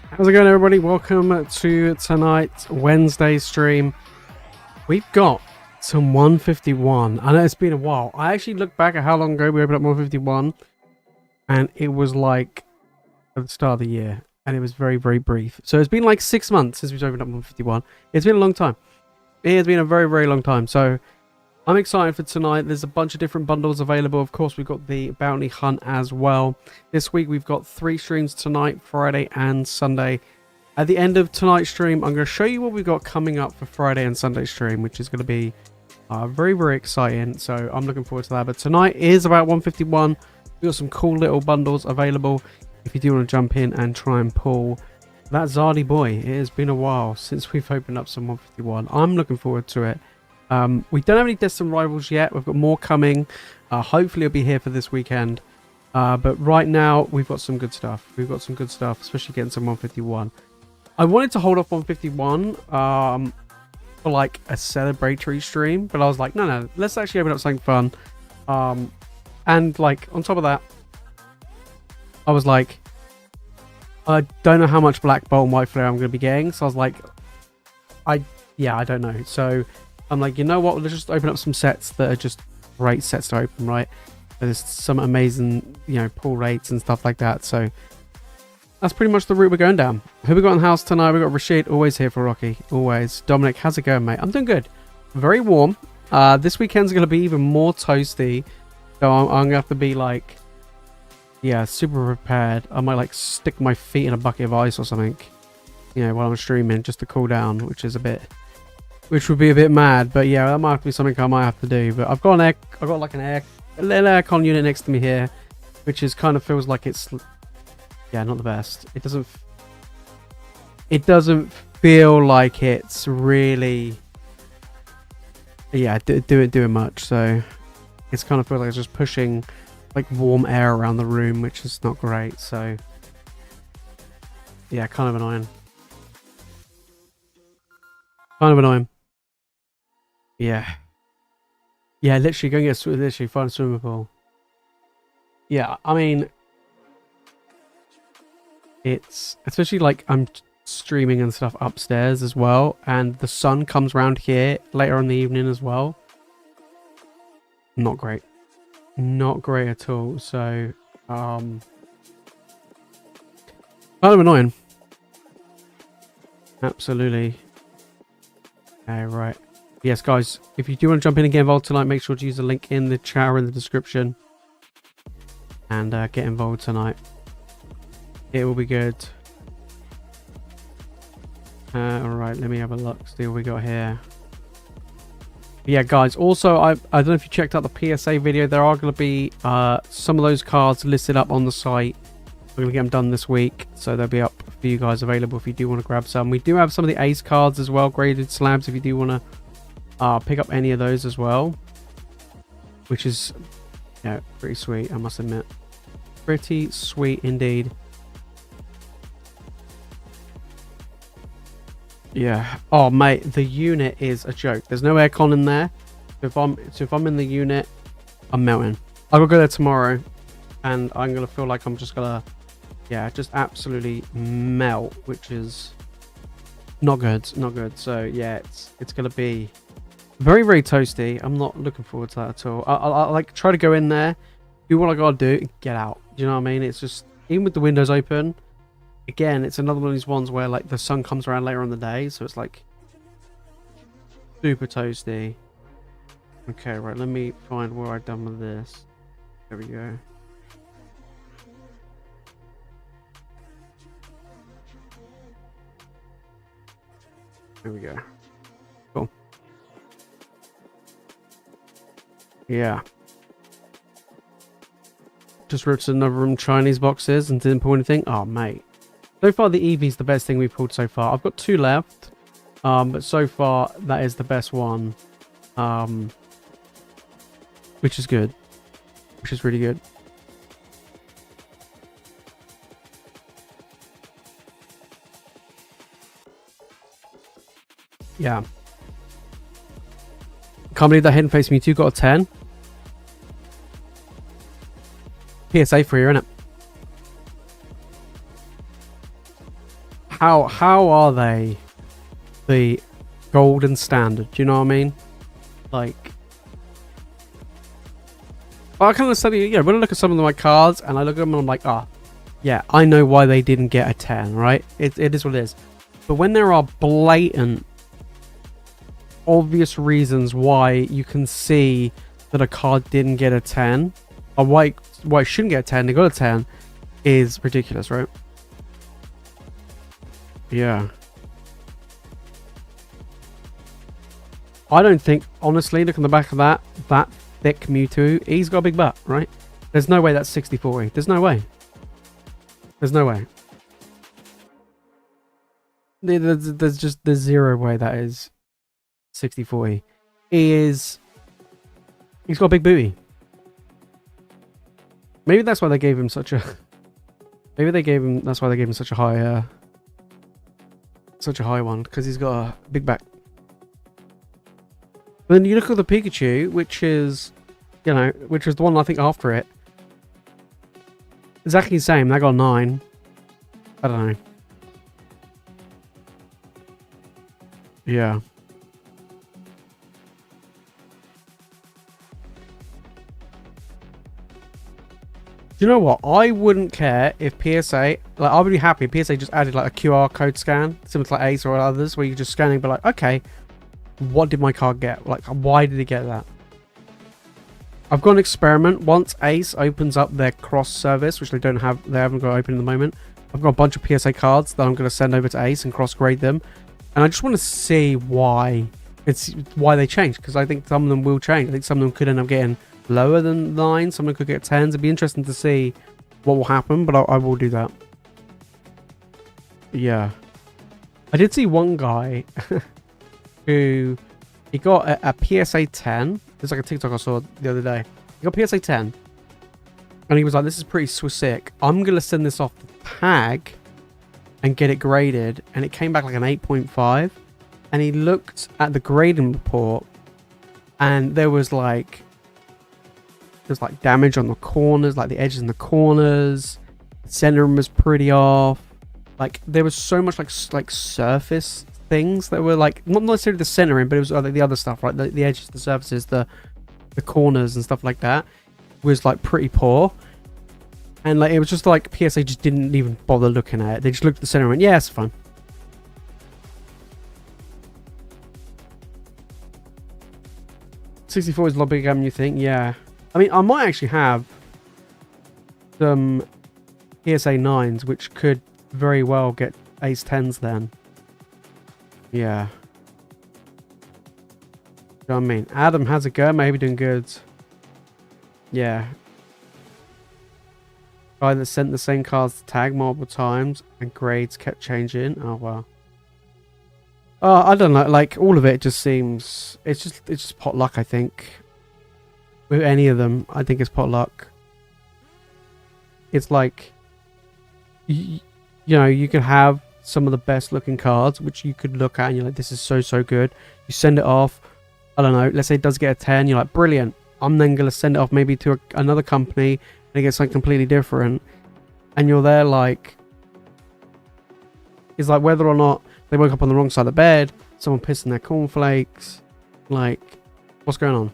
How's it going, everybody? Welcome to tonight's Wednesday stream. We've got some 151. I know it's been a while. I actually looked back at how long ago we opened up 151, and it was like at the start of the year, and it was very, very brief. So it's been like 6 months since we've opened up 151. It's been a long time. It has been a very, very long time. So I'm excited for tonight. There's a bunch of different bundles available. Of course, we've got the bounty hunt as well. This week, we've got 3 streams tonight, Friday and Sunday. At the end of tonight's stream, I'm going to show you what we've got coming up for Friday and Sunday stream, which is going to be very, very exciting. So I'm looking forward to that. But tonight is about 151. We've got some cool little bundles available if you do want to jump in and try and pull that Zardy boy. It has been a while since we've opened up some 151. I'm looking forward to it. We don't have any distant rivals yet. We've got more coming. Hopefully it'll be here for this weekend. But right now we've got some good stuff. We've got some good stuff, especially getting some 151. I wanted to hold off 151 for like a celebratory stream, but I was like, no, let's actually open up something fun. And like on top of that, I was like, I don't know how much Black Bolt and White Flare I'm going to be getting. So I was like, I don't know. So I'm like, you know what? Let's just open up some sets that are just great sets to open, right? There's some amazing, pull rates and stuff like that. So that's pretty much the route we're going down. Who we got in the house tonight? We got Rashid, always here for Rocky, always. Dominic, how's it going, mate? I'm doing good. Very warm. This weekend's going to be even more toasty. So I'm going to have to be like, super prepared. I might like stick my feet in a bucket of ice or something, while I'm streaming just to cool down, which would be a bit mad, but yeah, that might have to be something I might have to do. But I've got a little aircon unit next to me here, which is kind of feels like it's, not the best. It doesn't feel like it's really, doing much. So it's kind of feels like it's just pushing like warm air around the room, which is not great. So yeah, kind of annoying. Yeah, literally go and find a swimming pool. Yeah, I mean, it's especially like I'm streaming and stuff upstairs as well, and the sun comes around here later in the evening as well. Not great at all. So kind of annoying. Absolutely. Okay, right. Yes, guys, if you do want to jump in and get involved tonight, make sure to use the link in the chat or in the description and get involved tonight. It will be good. Alright, let me have a look, see what we got here. Yeah, guys, also, I don't know if you checked out the PSA video. There are going to be some of those cards listed up on the site. We're going to get them done this week, so they'll be up for you guys available if you do want to grab some. We do have some of the ace cards as well, graded slabs, if you do want to pick up any of those as well, which is pretty sweet, I must admit. Pretty sweet indeed. Yeah. Oh mate, the unit is a joke. There's no aircon in there. If I'm in the unit, I'm melting. I will go there tomorrow, and I'm gonna feel like I'm just gonna just absolutely melt, which is not good. So yeah, it's gonna be very, very toasty. I'm not looking forward to that at all. I like try to go in there, do what I gotta do, and get out. Do you know what I mean? It's just, even with the windows open, again, it's another one of these ones where like the sun comes around later in the day, so it's like super toasty. Okay, right, let me find where I've done with this. There we go. There we go. Cool. Yeah. Just ripped another room Chinese boxes and didn't pull anything. Oh, mate. So far, the Eevee's the best thing we've pulled so far. I've got 2 left. But so far, that is the best one. Which is good. Which is really good. Yeah. Can't believe that Hidden Face Mewtwo got a 10. PSA for you, innit? how are they the golden standard? Do you know what I mean? Like, I kind of study, when I look at some of my cards and I look at them and I'm like, yeah, I know why they didn't get a 10, right? It is what it is. But when there are blatant, obvious reasons why you can see that a card didn't get a 10, or why it shouldn't get a 10, they got a 10, is ridiculous, right? Yeah. I don't think, honestly, look on the back of that thick Mewtwo, he's got a big butt, right? There's no way that's 60-40. There's no way. There's no way. There's zero way that is 60-40. He's got a big booty. Maybe that's why they gave him such a that's why they gave him such a high one, because he's got a big back. Then you look at the Pikachu, which is the one I think after it. Exactly the same. That got a 9. I don't know. Yeah. Do you know what? I wouldn't care if PSA, like, I would be happy if PSA just added like a QR code scan, similar to like Ace or others, where you just scanning, but like, okay, what did my card get? Like, why did it get that? I've got an experiment. Once Ace opens up their cross service, which they haven't got open at the moment, I've got a bunch of PSA cards that I'm going to send over to Ace and cross grade them, and I just want to see why they changed, because I think some of them will change. I think some of them could end up getting lower than 9, some of them could get 10s. It'd be interesting to see what will happen, but I will do that. Yeah, I did see one guy who he got a PSA 10. There's like a TikTok I saw the other day. He got PSA 10, and he was like, "This is pretty sick. I'm gonna send this off the tag and get it graded." And it came back like an 8.5. And he looked at the grading report, and there was like damage on the corners, like the edges in the corners. The centering was pretty off. Like, there was so much like surface things that were like, not necessarily the centering, but it was the other stuff, right? The edges, the surfaces, the corners and stuff like that was like pretty poor. And like, it was just like PSA just didn't even bother looking at it. They just looked at the center and went, yeah, it's fine. $64 is a lot bigger than you think. Yeah, I mean, I might actually have some PSA 9s, which could very well get Ace 10s then. Yeah. You know what I mean? Adam, how's it going? Maybe doing good. Yeah. Guy that sent the same cards to tag multiple times and grades kept changing. Oh, wow. I don't know. Like, all of it just seems... It's just pot luck, I think. With any of them, I think it's pot luck. It's like... You know, you could have some of the best looking cards, which you could look at and you're like, this is so good. You send it off. I don't know. Let's say it does get a 10. You're like, brilliant. I'm then going to send it off maybe to another company and it gets something completely different. And you're there like... It's like whether or not they woke up on the wrong side of the bed, someone pissed in their cornflakes. Like, what's going on?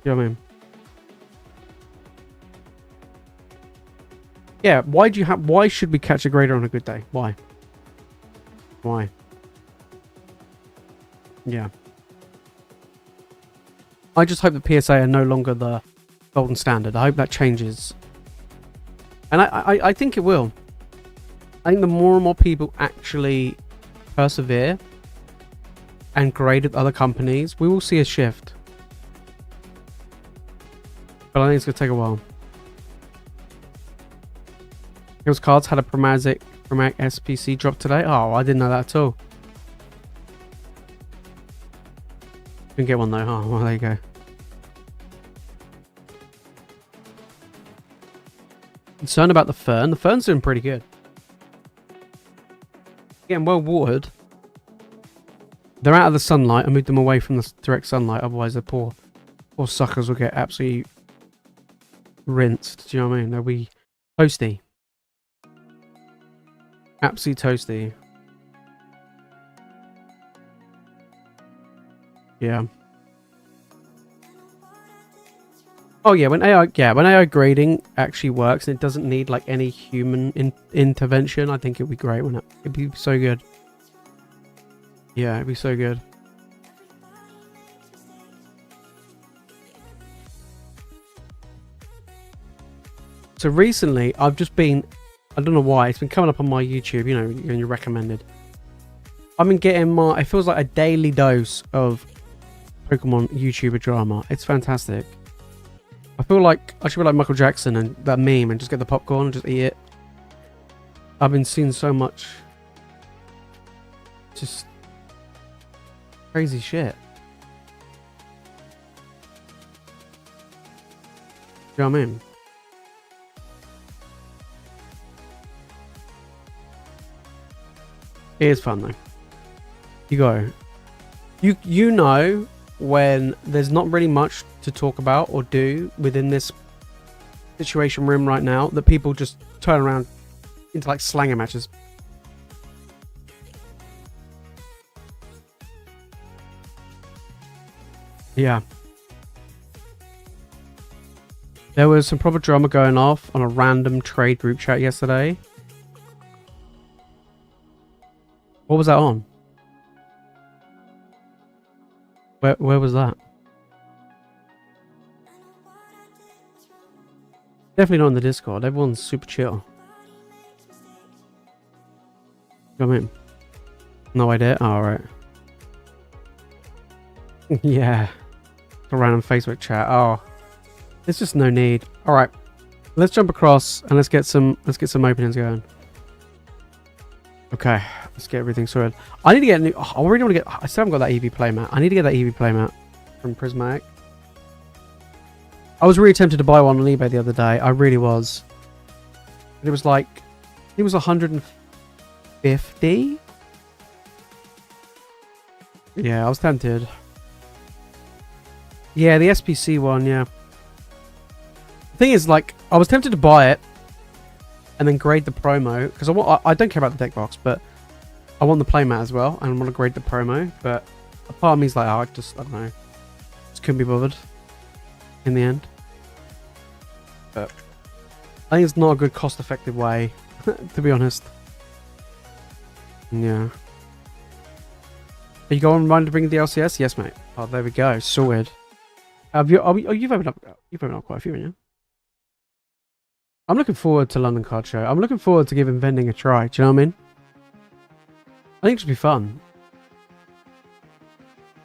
You know what I mean? Yeah, why should we catch a grader on a good day? Why? Why? Yeah. I just hope the PSA are no longer the golden standard. I hope that changes. And I think it will. I think the more and more people actually persevere and grade at other companies, we will see a shift. But I think it's going to take a while. Those cards had a Chromatic SPC drop today. Oh, I didn't know that at all. Didn't get one though. Oh, well, there you go. Concerned about the Fern. The Fern's doing pretty good. Getting well watered. They're out of the sunlight. I moved them away from the direct sunlight. Otherwise, the poor suckers will get absolutely rinsed. Do you know what I mean? They'll be toasty. Absolutely toasty. Yeah. Oh yeah, when AI grading actually works and it doesn't need like any human intervention, I think it'd be great, wouldn't it? It'd be so good. Yeah, it'd be so good. So recently, I've just been, I don't know why, it's been coming up on my YouTube, you know, when you're recommended. I've been getting it feels like a daily dose of Pokemon YouTuber drama. It's fantastic. I feel like I should be like Michael Jackson and that meme and just get the popcorn and just eat it. I've been seeing so much just crazy shit. You know what I mean? It is fun though. You go. You know when there's not really much to talk about or do within this situation we're in right now, that people just turn around into like slanger matches. Yeah. There was some proper drama going off on a random trade group chat yesterday. What was that on? Where was that? Definitely not in the Discord. Everyone's super chill. Come in. No idea. Oh, alright. Yeah. A random Facebook chat. Oh. There's just no need. Alright. Let's jump across and let's get some openings going. Okay. Let's get everything sorted. I need to get a new... Oh, I really want to get... I still haven't got that EV playmat. I need to get that EV playmat from Prismatic. I was really tempted to buy one on eBay the other day. I really was. But it was like... It was 150? Yeah, I was tempted. Yeah, the SPC one, yeah. The thing is, like, I was tempted to buy it and then grade the promo, because I don't care about the deck box, but I want the playmat as well, and I want to grade the promo, but a part of me is like, oh, I don't know. Just couldn't be bothered in the end. But I think it's not a good cost-effective way, to be honest. Yeah. Are you going to bring the LCS? Yes, mate. Oh, there we go. Sorted. You've opened up quite a few, haven't you? I'm looking forward to London Card Show. I'm looking forward to giving vending a try. Do you know what I mean? I think it should be fun.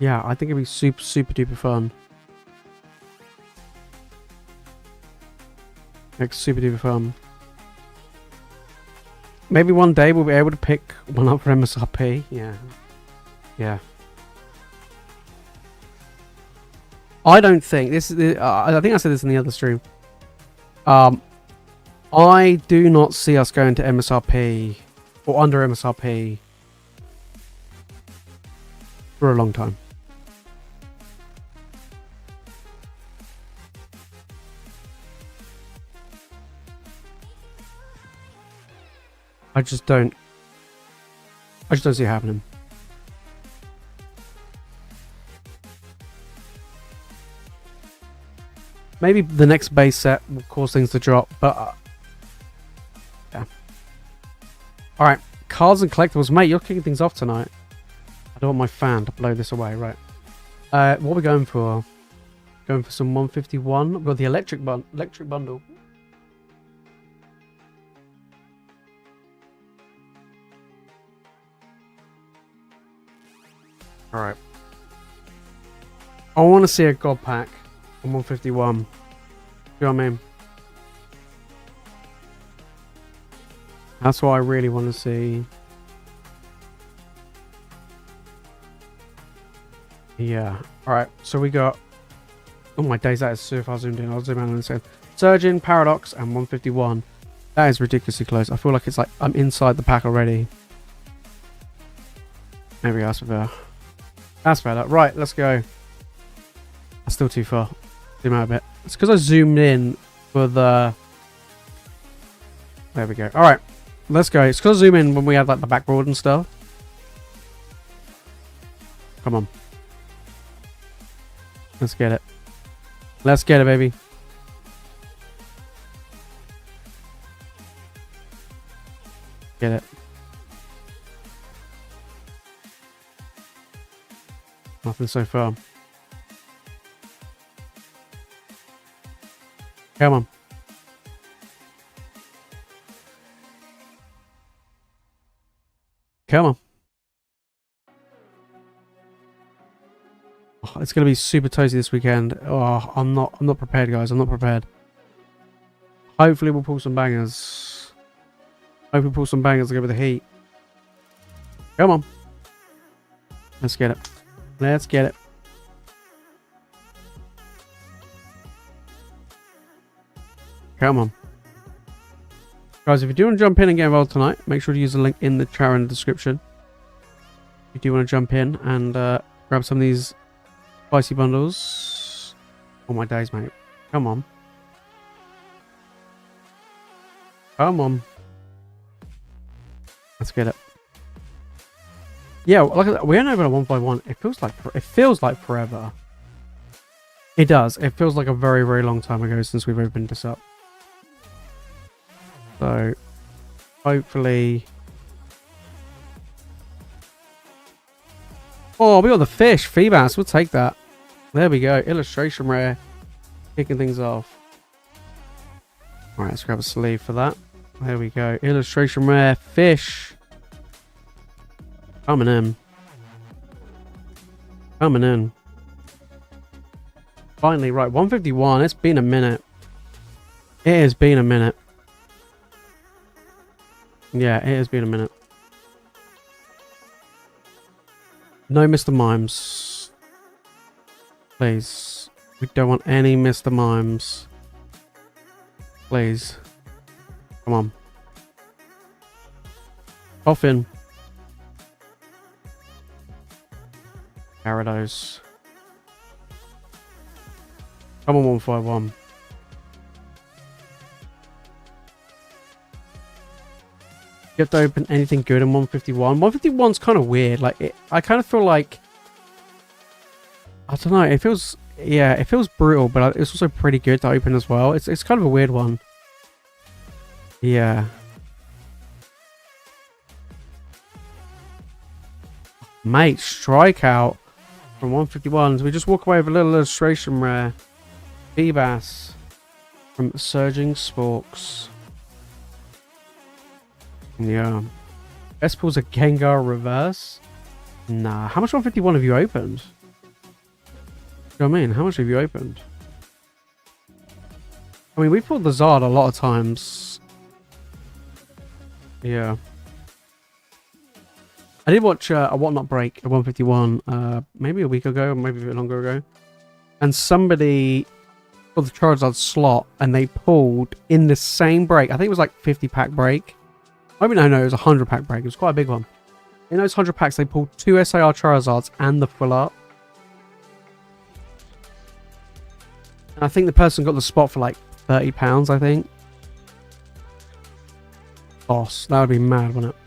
Yeah, I think it'd be super, super duper fun. Like, super duper fun. Maybe one day we'll be able to pick one up for MSRP. Yeah. Yeah. I don't think this is. I think I said this in the other stream. I do not see us going to MSRP or under MSRP for a long time. I just don't see it happening. Maybe the next base set will cause things to drop, but yeah. Alright, cards and collectibles. Mate, you're kicking things off tonight. I don't want my fan to blow this away, right? What are we going for? Going for some 151. We've got the electric bundle. Alright. I want to see a god pack on 151. You know what I mean? That's what I really want to see. Yeah. Alright, so we got... Oh my days, that is so far zoomed in. I'll zoom out and say Surgeon, Paradox, and 151. That is ridiculously close. I feel like it's like I'm inside the pack already. There we go, that's better. That's better. Right, let's go. That's still too far. Zoom out a bit. It's because I zoomed in for the... There we go. Alright. let's go. It's because I zoom in when we have like the backboard and stuff. Come on. Let's get it. Let's get it, baby. Get it. Nothing so far. Come on. Come on. Oh, it's gonna be super toasty this weekend. Oh, I'm not prepared, guys. I'm not prepared. Hopefully we'll pull some bangers. Hopefully we'll pull some bangers to go with the heat. Come on. Let's get it. Let's get it. Come on. Guys, if you do want to jump in and get involved tonight, make sure to use the link in the chat in the description. If you do want to jump in and grab some of these spicy bundles. Oh my days, mate. Come on. Come on. Let's get it. Yeah, look at that. We're over at 151. It feels like forever. It does. It feels like a very, very long time ago since we've opened this up. So, hopefully... Oh, we got the fish. Feebas. We'll take that. There we go. Illustration rare. Kicking things off. Alright, let's grab a sleeve for that. There we go. Illustration rare. Fish. Coming in. Coming in. Finally, right. 151. It's been a minute. It has been a minute. Yeah, it has been a minute. No Mr. Mimes. Please. We don't want any Mr. Mimes. Please. Come on. Off in. Gyarados. Come on, 151. You have to open anything good in 151. 151's kind of weird. Like, I kind of feel like... I don't know. It feels... Yeah, it feels brutal, but it's also pretty good to open as well. It's kind of a weird one. Yeah. Mate, strikeout from 151. So we just walk away with a little illustration rare. Feebas from Surging Sporks. Yeah. Best pulls a Gengar reverse. Nah. How much 151 have you opened? You know what I mean? How much have you opened? I mean, we've pulled the Zard a lot of times. Yeah. I did watch a Whatnot break at 151 maybe a week ago, or maybe a bit longer ago. And somebody pulled the Charizard slot and they pulled in the same break. I think it was like 50 pack break. I mean, no, it was a 100 pack break. It was quite a big one. In those 100 packs, they pulled 2 SAR Charizards and the full art. And I think the person got the spot for like £30, I think. Boss. That would be mad, wouldn't it?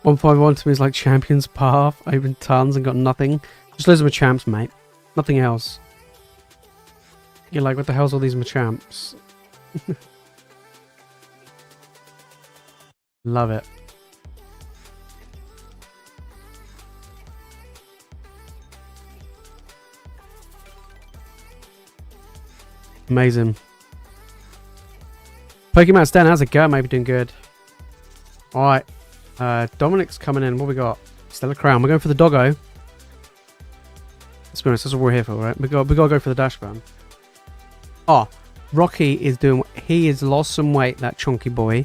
$151 to me is like Champions Path. I opened tons and got nothing. Just loads of Machamps, mate. Nothing else. You're like, what the hell's all these Machamps? Love it. Amazing. Pokemon Stan, how's it going? Maybe doing good. Alright. Dominic's coming in. What we got? Still a crown. We're going for the doggo. Let's be honest, that's what we're here for, right? We gotta go for the dash ban. Oh, Rocky is doing... He has lost some weight, that chunky boy.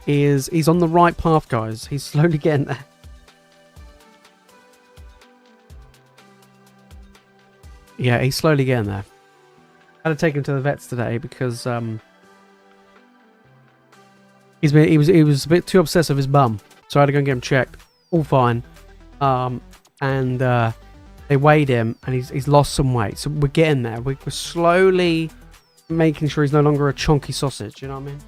He's on the right path, guys. He's slowly getting there. Yeah, he's slowly getting there. I had to take him to the vets today because he was a bit too obsessed with his bum, so I had to go and get him checked. All fine, and They weighed him, and he's lost some weight. So we're getting there. We're slowly making sure he's no longer a chunky sausage. You know what I mean?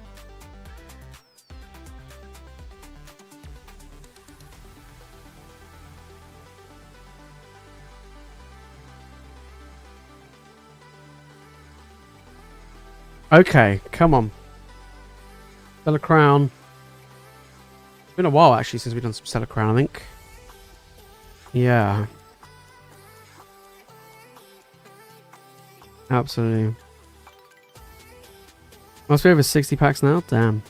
Okay, come on. Stellar Crown. It's been a while, actually, since we've done some Stellar Crown, I think. Yeah. Absolutely. Must be over 60 packs now? Damn.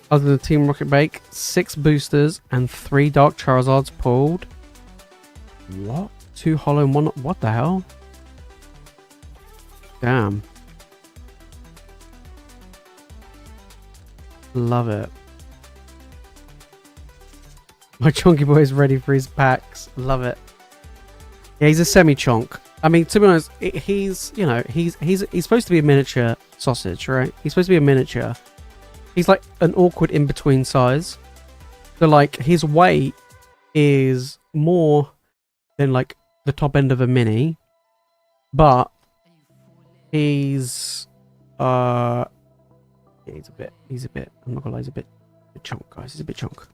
Other than Team Rocket Bake, 6 boosters and 3 Dark Charizards pulled. What? 2 hollow and 1... What the hell? Damn. Love it. My chunky boy is ready for his packs. Love it. Yeah, he's a semi-chonk. I mean, to be honest, he's, you know, he's supposed to be a miniature sausage, right? He's supposed to be a miniature. He's like an awkward in-between size. So, like, his weight is more than, like, the top end of a mini. But he's yeah, he's a bit, I'm not gonna lie, he's a bit chunk, guys. He's a bit chunk.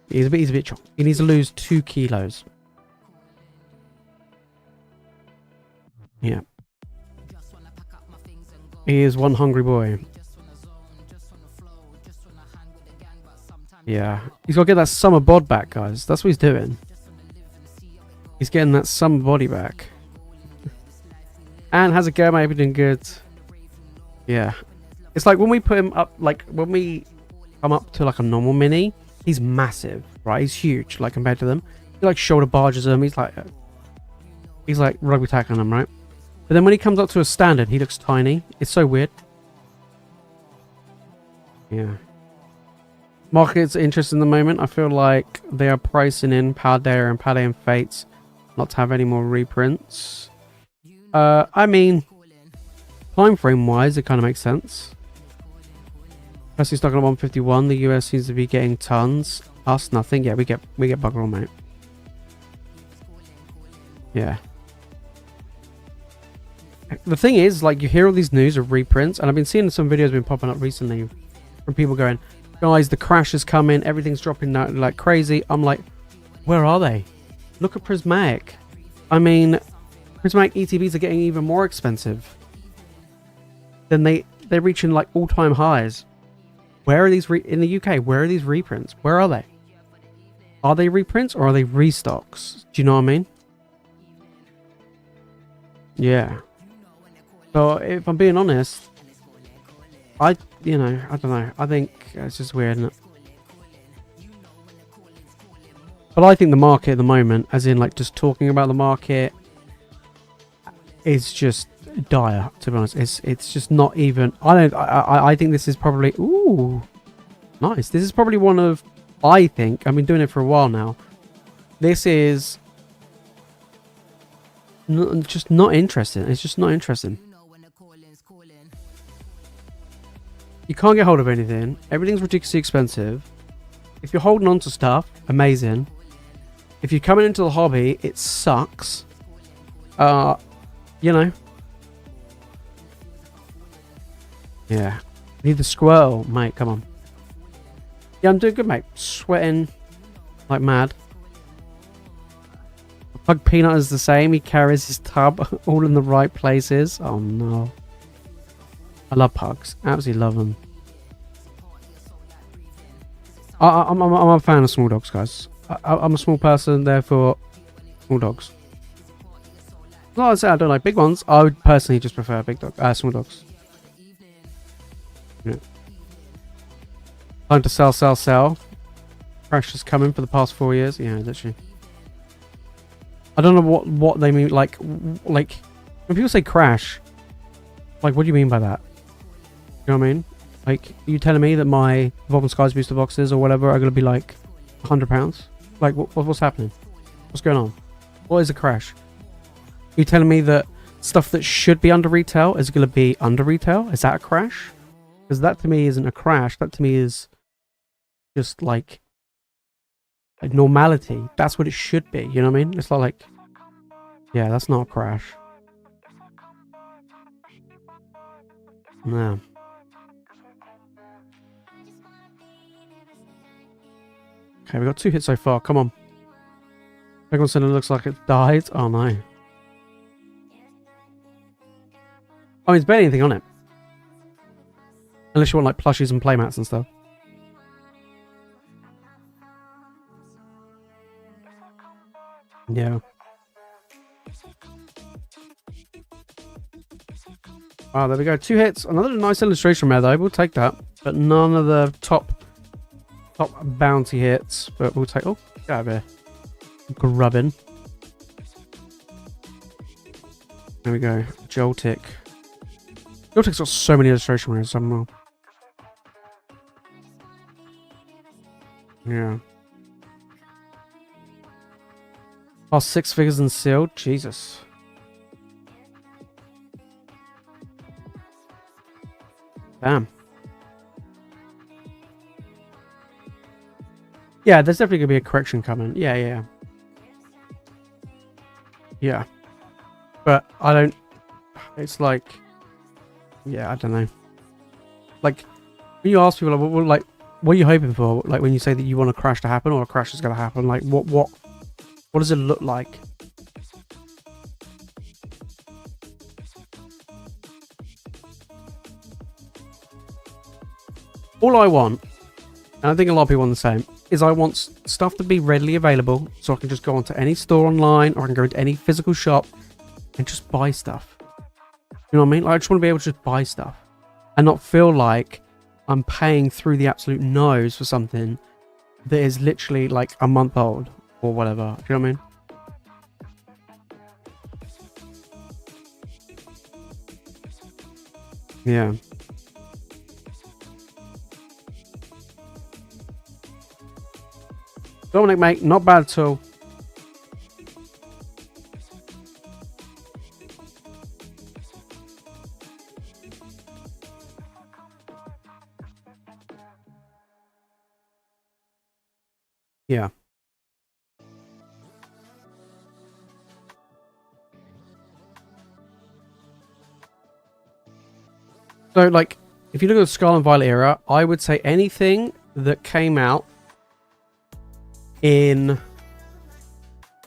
He's a bit chunk. He needs to lose 2 kilos. Yeah. He is one hungry boy. Yeah. He's got to get that summer bod back, guys. That's what he's doing. He's getting that summer body back. And how's it going, mate? Everything good? Yeah. It's like when we put him up, like when we come up to like a normal mini, he's massive, right? He's huge, like compared to them. He like shoulder barges them. He's like rugby tackling them, right? But then when he comes up to a standard, he looks tiny. It's so weird. Yeah. Market's interesting in the moment. I feel like they are pricing in Paldea and Paldea Fates not to have any more reprints. I mean, time frame wise, it kind of makes sense. Especially stuck on 151. The US seems to be getting tons. Us, nothing. Yeah, we get bugger all, mate. Yeah. The thing is, like, you hear all these news of reprints, and I've been seeing some videos been popping up recently from people going, guys, the crash is coming, everything's dropping down like crazy. I'm like, where are they? Look at Prismatic. I mean, Prismatic ETBs are getting even more expensive. Then they're reaching like all-time highs. Where are these in the UK? Where are these reprints? Where are they? Are they reprints or are they restocks? Do you know what I mean? Yeah. So if I'm being honest, I don't know. I think it's just weird, isn't it? But I think the market at the moment, as in like just talking about the market, is just dire, to be honest. It's just not even. I think this is probably, ooh, nice. This is probably one of, I think, I've been doing it for a while now. This is just not interesting. It's just not interesting. You can't get hold of anything. Everything's ridiculously expensive. If you're holding on to stuff, amazing. If you're coming into the hobby, it sucks. You know. Yeah. Need the squirrel, mate. Come on. Yeah, I'm doing good, mate. Sweating like mad. Pug Peanut is the same. He carries his tub all in the right places. Oh, no. I love pugs. Absolutely love them. I'm a fan of small dogs, guys. I'm a small person, therefore small dogs. Not to say I don't like big ones. I would personally just prefer small dogs. Yeah. Time to sell. Crash is coming for the past 4 years. Yeah, literally. I don't know what they mean. Like when people say crash, like what do you mean by that? You know what I mean? Like, are you telling me that my Evolving Skies booster boxes or whatever are going to be like £100? Like, what's happening? What's going on? What is a crash? Are you telling me that stuff that should be under retail is going to be under retail? Is that a crash? Because that to me isn't a crash. That to me is just like Like normality. That's what it should be. You know what I mean? It's not like, yeah, that's not a crash. No. Okay, we got 2 hits so far. Come on. Pokemon Center looks like it died. Oh no. I mean, there's barely anything on it. Unless you want like plushies and playmats and stuff. Yeah. Oh, there we go. 2 hits. Another nice illustration there, though. We'll take that. But none of the top bounty hits. But we'll take... Oh, get out of here. Grubbin. There we go. Joltik. Joltik's got so many illustration rares somehow. Yeah. Oh, 6 figures and sealed? Jesus. Damn. Yeah, there's definitely going to be a correction coming. Yeah. Yeah. But I don't... It's like... Yeah, I don't know. Like, when you ask people, like, what are you hoping for? Like, when you say that you want a crash to happen or a crash is going to happen, like, what does it look like? All I want, and I think a lot of people want the same, is I want stuff to be readily available so I can just go onto any store online or I can go into any physical shop and just buy stuff. You know what I mean? Like, I just want to be able to just buy stuff and not feel like I'm paying through the absolute nose for something that is literally like a month old or whatever. Do you know what I mean? Yeah. Dominic, mate, not bad at all. Yeah. So, like, if you look at the Scarlet and Violet era, I would say anything that came out in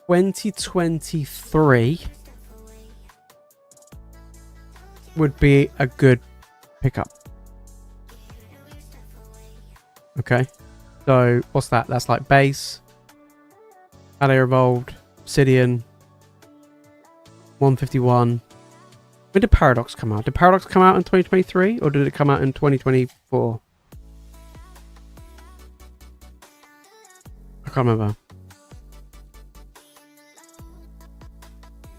2023 would be a good pickup. Okay. So, what's that? That's like Base, Alea Evolved, Obsidian, 151. When did Paradox come out? Did Paradox come out in 2023 or did it come out in 2024? I can't remember.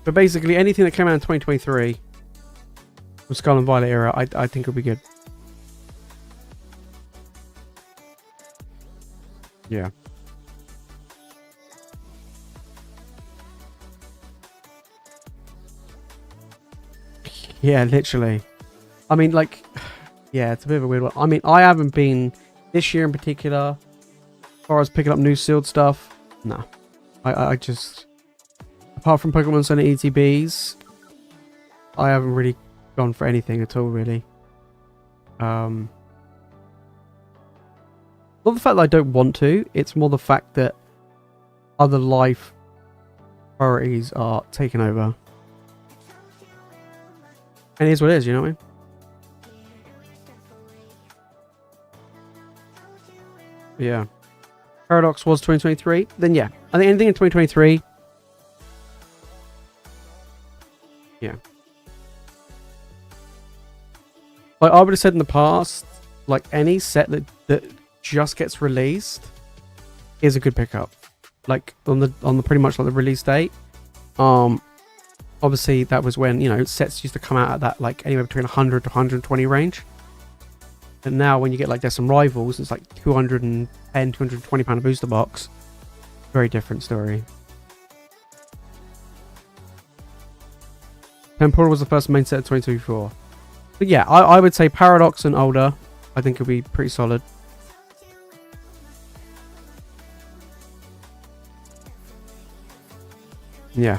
But basically, anything that came out in 2023 from Scarlet and Violet era, I think would be good. Yeah. Yeah, literally. I mean, like, yeah, it's a bit of a weird one. I mean, I haven't been this year in particular, as far as picking up new sealed stuff. No. I just, apart from Pokemon Center ETBs, I haven't really gone for anything at all, really. Not the fact that I don't want to, it's more the fact that other life priorities are taking over. And here's what it is, you know what I mean? Yeah. Paradox was 2023, then yeah. I think anything in 2023. Yeah. Like I would have said in the past, like any set that just gets released is a good pickup. Like on the pretty much like the release date. Obviously that was when, you know, sets used to come out at that like anywhere between 100 to 120 range. And now when you get like there's some rivals, it's like 210, 220 pound a booster box. Very different story. Temporal was the first main set of 2024. But yeah, I would say Paradox and older, I think it'll be pretty solid. Yeah.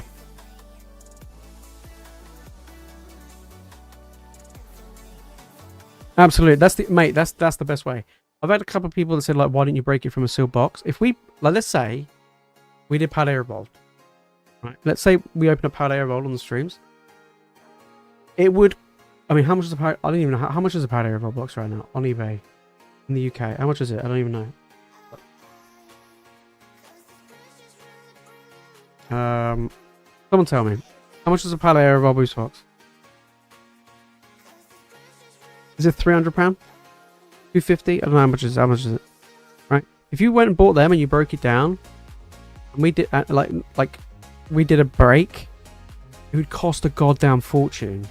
Absolutely. That's the mate, that's the best way. I've had a couple of people that said, like, why didn't you break it from a sealed box? If we, like, let's say we did Pal Evolved. Right. Let's say we open up Pal Evolved on the streams. It would, I mean, how much is a Pal, I don't even know, how much is a Pal Evolved box right now on eBay in the UK? How much is it? I don't even know. Someone tell me. How much is a Pal Evolved boost box? Is it £300? $250? I don't know how much is it. How much is it? Right. If you went and bought them and you broke it down, and we did like we did a break, it would cost a goddamn fortune.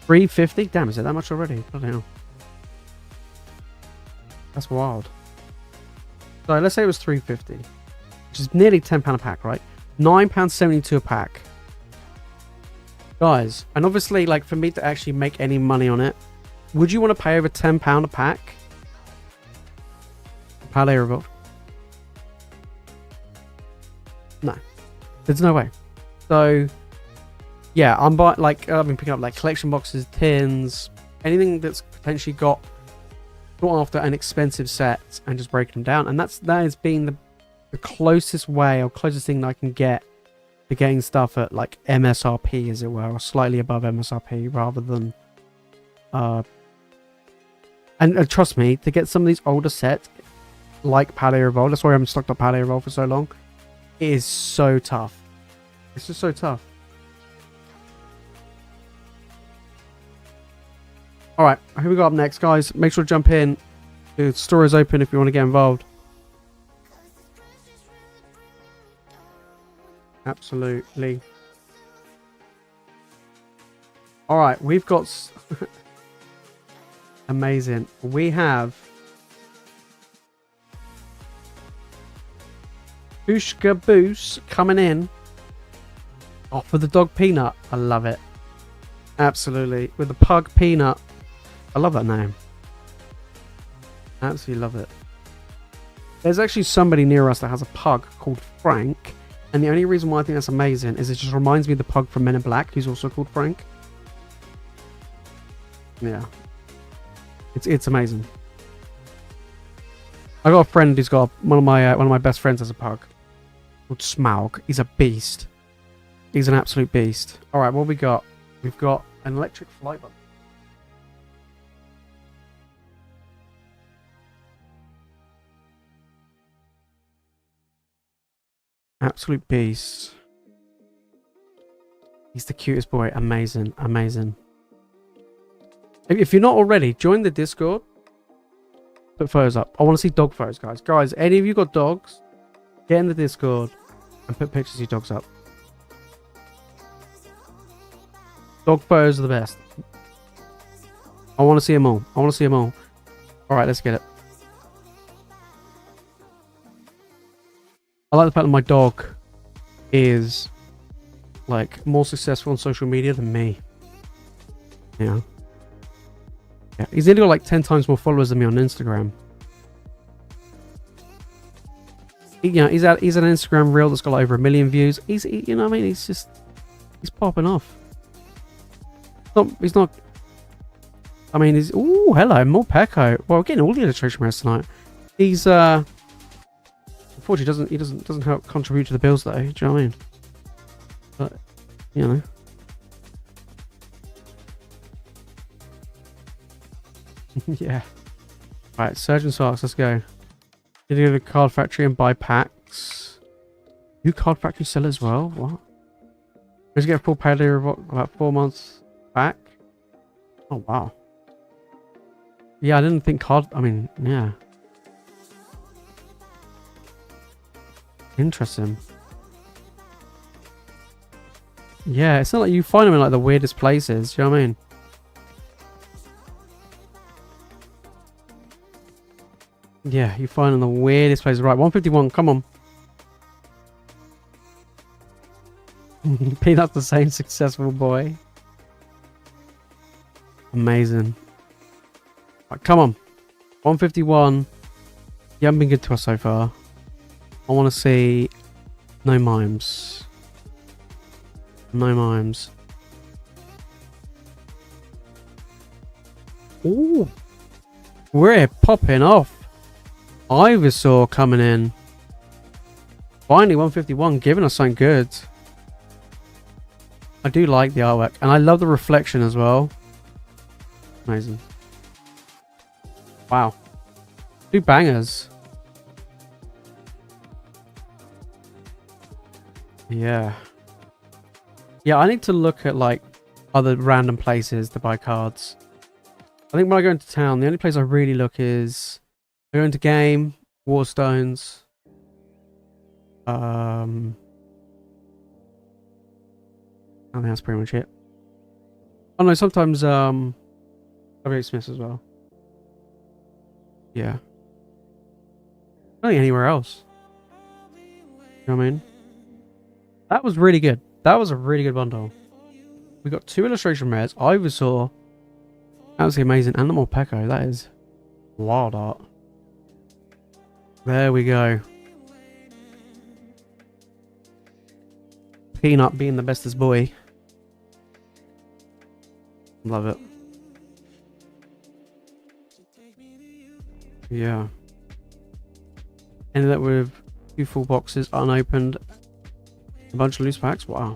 $350? Damn, is it that much already? Bloody hell. That's wild. So let's say it was $350, which is nearly £10 a pack, right? £9.72 a pack. Guys, and obviously, like, for me to actually make any money on it, would you want to pay over £10 a pack? Pal Evolved? No. There's no way. So, yeah, I'm buying, like, I've been picking up, like, collection boxes, tins, anything that's potentially got sought after an expensive set and just breaking them down. And that has been the closest way, or closest thing that I can get to getting stuff at, like, MSRP, as it were, or slightly above MSRP, rather than and trust me, to get some of these older sets like Pal Evolved, that's why I haven't stocked up Pal Evolved for so long, it is so tough. It's just so tough. Alright, who we got up next, guys? Make sure to jump in. The store is open if you want to get involved. Absolutely. Alright, we've got... Amazing. We have... Booshka Boos coming in. Oh, for the dog Peanut. I love it. Absolutely. With the pug Peanut. I love that name. Absolutely love it. There's actually somebody near us that has a pug called Frank. And the only reason why I think that's amazing is it just reminds me of the pug from Men in Black, who's also called Frank. Yeah. It's amazing. I got a friend who's got one of my best friends has a pug called Smaug. He's a beast. He's an absolute beast. Alright, what we got? We've got an electric flight button. Absolute beast. He's the cutest boy. Amazing. Amazing. If you're not already, join the Discord. Put photos up. I want to see dog photos, guys. Guys, any of you got dogs, get in the Discord and put pictures of your dogs up. Dog photos are the best. I want to see them all. I want to see them all. Alright, let's get it. I like the fact that my dog is, like, more successful on social media than me. Yeah. Yeah, he's nearly got like 10 times more followers than me on Instagram. He's an Instagram reel that's got like over 1 million views. You know what I mean? He's popping off. He's not. I mean, ooh, hello, more Pecco. Well, we're getting all the illustration rares tonight. He's unfortunately he doesn't help contribute to the bills though. Do you know what I mean? But you know. Yeah. Right, Surgeon Socks, let's go. Did you go to the card factory and buy packs? You card factory sell as well? What? Did you get a full payday about 4 months back? Oh wow. Yeah, I didn't think yeah. Interesting. Yeah, it's not like you find them in like the weirdest places, do you know what I mean? Yeah, you find them in the weirdest places. Right, 151, come on. Peanut's the same successful boy. Amazing. Right, come on. 151. You haven't been good to us so far. I want to see no mimes. No mimes. Ooh. We're popping off. Ivysaur coming in. Finally 151, giving us something good. I do like the artwork. And I love the reflection as well. Amazing. Wow. 2 bangers. Yeah. Yeah, I need to look at like other random places to buy cards. I think when I go into town, the only place I really look is I go into game, Warstones. I think that's pretty much it. Oh no, sometimes W. Smiths as well. Yeah. I don't think anywhere else. You know what I mean? That was really good. That was a really good bundle. We got 2 illustration rares, Ivysaur, absolutely amazing, and the more Pekka. That is wild art. There we go. Peanut being the bestest boy. Love it. Yeah. Ended up with 2 full boxes unopened. A bunch of loose packs. Wow.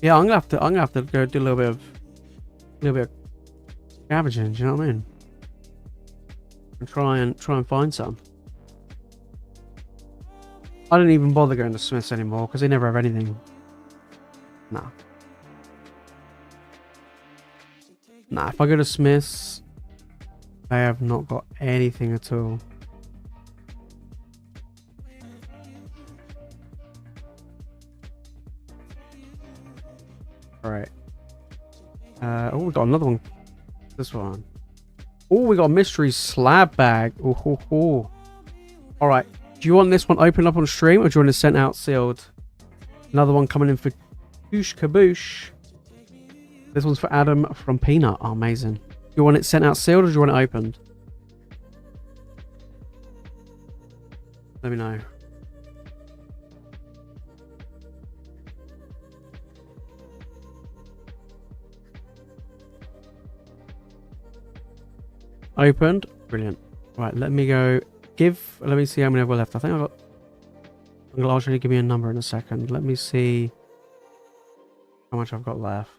Yeah, I'm gonna have to go do a little bit of scavenging. Do you know what I mean? And try and find some. I don't even bother going to Smiths anymore because they never have anything. Nah. Nah, if I go to Smiths, they have not got anything at all. Alright. Oh, we got another one. This one. Oh, we got a mystery slab bag. Oh, ho, ho. Alright. Do you want this one opened up on stream or do you want it sent out sealed? Another one coming in for Koosh Kaboosh. This one's for Adam from Peanut. Oh, amazing. Do you want it sent out sealed or do you want it opened? Let me know. Opened. Brilliant. Right, let me go. Let me see how many I've got left. I think I've got. I'm gonna ask you to give me a number in a second. Let me see how much I've got left.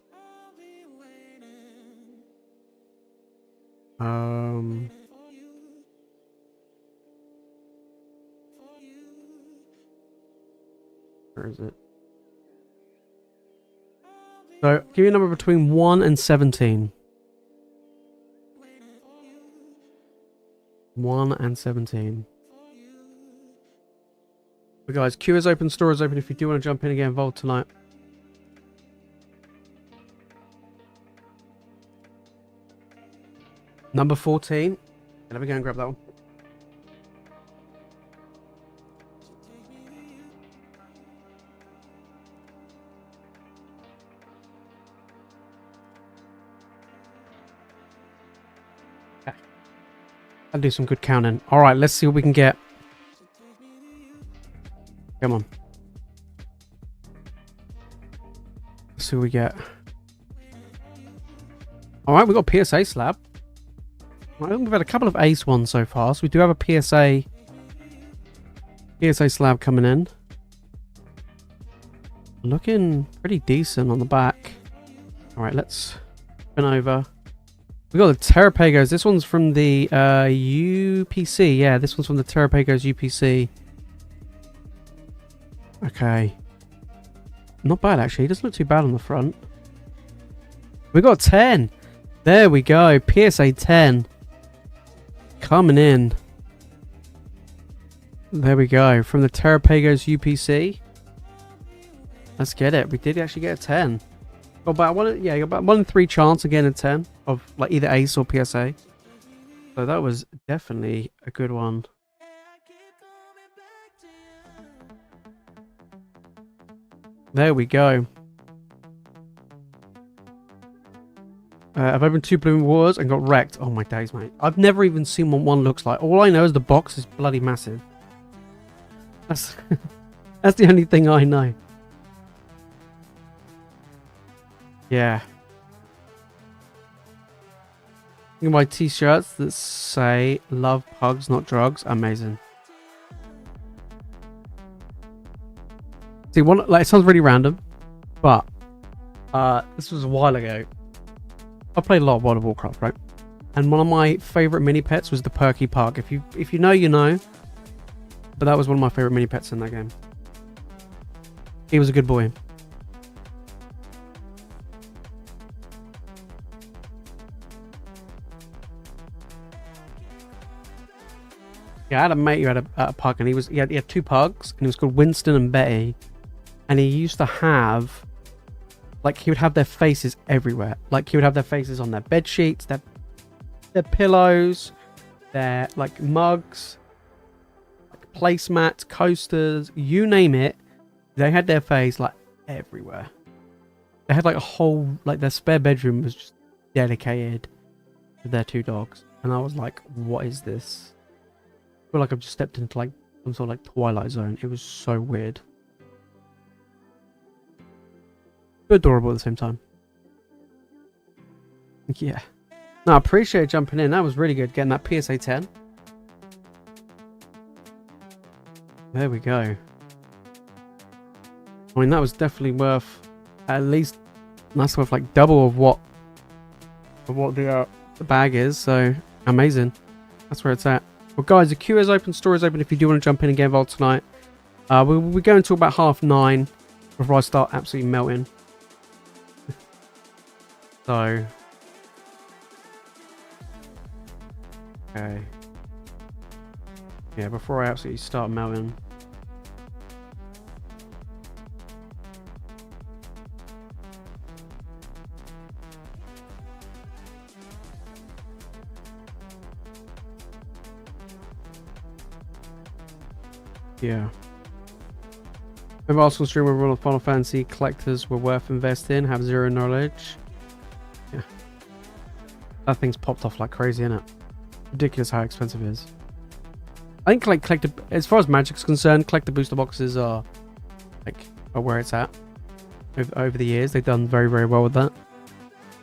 Where is it? So, give me a number between 1 and 17. 1 and 17. But guys, queue is open, store is open if you do want to jump in and get involved tonight. Number 14. Let me go and grab that one. I'll do some good counting. Alright, let's see what we can get. Come on. Let's see what we get. Alright, we got PSA slab. Right, we've had a couple of ace ones so far, so we do have a PSA slab coming in. Looking pretty decent on the back. Alright, let's spin over. We got the Terrapagos. This one's from the UPC. Yeah, this one's from the Terrapagos UPC. Okay. Not bad, actually. It doesn't look too bad on the front. We got 10. There we go. PSA 10. Coming in. There we go. From the Terrapagos UPC. Let's get it. We did actually get a 10. Got about one, yeah, about 1 in 3 chance again a 10 of like either ace or PSA. So that was definitely a good one. There we go. I've opened 2 Blooming Waters and got wrecked. Oh my days, mate. I've never even seen what one looks like. All I know is the box is bloody massive. That's that's the only thing I know. Yeah. You can buy t-shirts that say "Love Pugs, Not Drugs." Amazing. See, one like it sounds really random, but this was a while ago. I played a lot of World of Warcraft, right? And one of my favorite mini pets was the Perky Pug. If you know, you know. But that was one of my favorite mini pets in that game. He was a good boy. Yeah, I had a mate who had a pug, and he had 2 pugs, and he was called Winston and Betty. And he used to have, like, he would have their faces everywhere. Like, he would have their faces on their bed sheets, their pillows, their like mugs, like placemats, coasters, you name it. They had their face like everywhere. They had like a whole, like, their spare bedroom was just dedicated to their 2 dogs. And I was like, what is this? I feel like I've just stepped into like some sort of like Twilight Zone. It was so weird. But adorable at the same time. Yeah. No, I appreciate jumping in. That was really good. Getting that PSA 10. There we go. I mean, that was definitely worth at least, that's worth like double of what the bag is. So amazing. That's where it's at. Well, guys, the queue is open, store is open if you do want to jump in and get involved tonight. We'll be going until about 9:30 before I start absolutely melting. So, okay. Yeah, before I absolutely start melting. Yeah. Maybe also stream a rule of Final Fantasy collectors were worth investing in, have 0 knowledge. Yeah. That thing's popped off like crazy, isn't it? Ridiculous how expensive it is. I think like as far as Magic's concerned, collector booster boxes are where it's at. Over the years, they've done very, very well with that.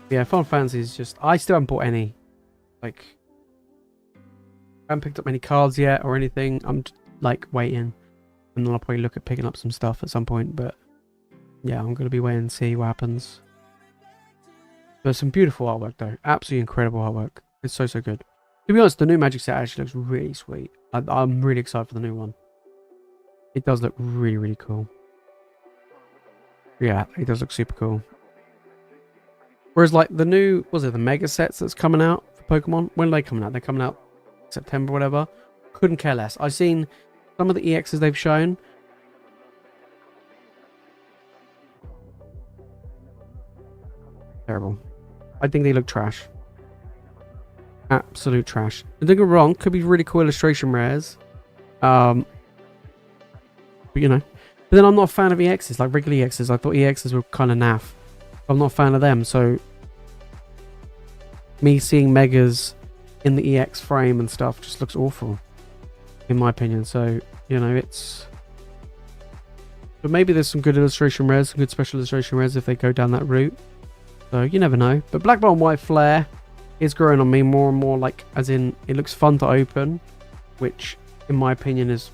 But yeah, Final Fantasy is just, I still haven't bought any. Like, I haven't picked up any cards yet or anything. I'm just, like, waiting, and then I'll probably look at picking up some stuff at some point. But yeah, I'm gonna be waiting and see what happens. There's some beautiful artwork though, absolutely incredible artwork. It's so good. To be honest, the new Magic set actually looks really sweet. I'm really excited for the new one. It does look really, really cool. Yeah, it does look super cool. Whereas like the new, the Mega sets that's coming out for Pokemon? When are they coming out? They're coming out September, whatever. Couldn't care less. I've seen some of the EXs they've shown. Terrible. I think they look trash. Absolute trash. Don't get me wrong, could be really cool illustration rares. But you know. But then I'm not a fan of EXs, like regular EXs. I thought EXs were kind of naff. I'm not a fan of them, so me seeing Megas in the EX frame and stuff just looks awful, in my opinion. So, you know, it's... But maybe there's some good illustration rares, some good special illustration rares if they go down that route. So, you never know. But Black Belt and White Flare is growing on me more and more, like, as in, it looks fun to open, which, in my opinion, is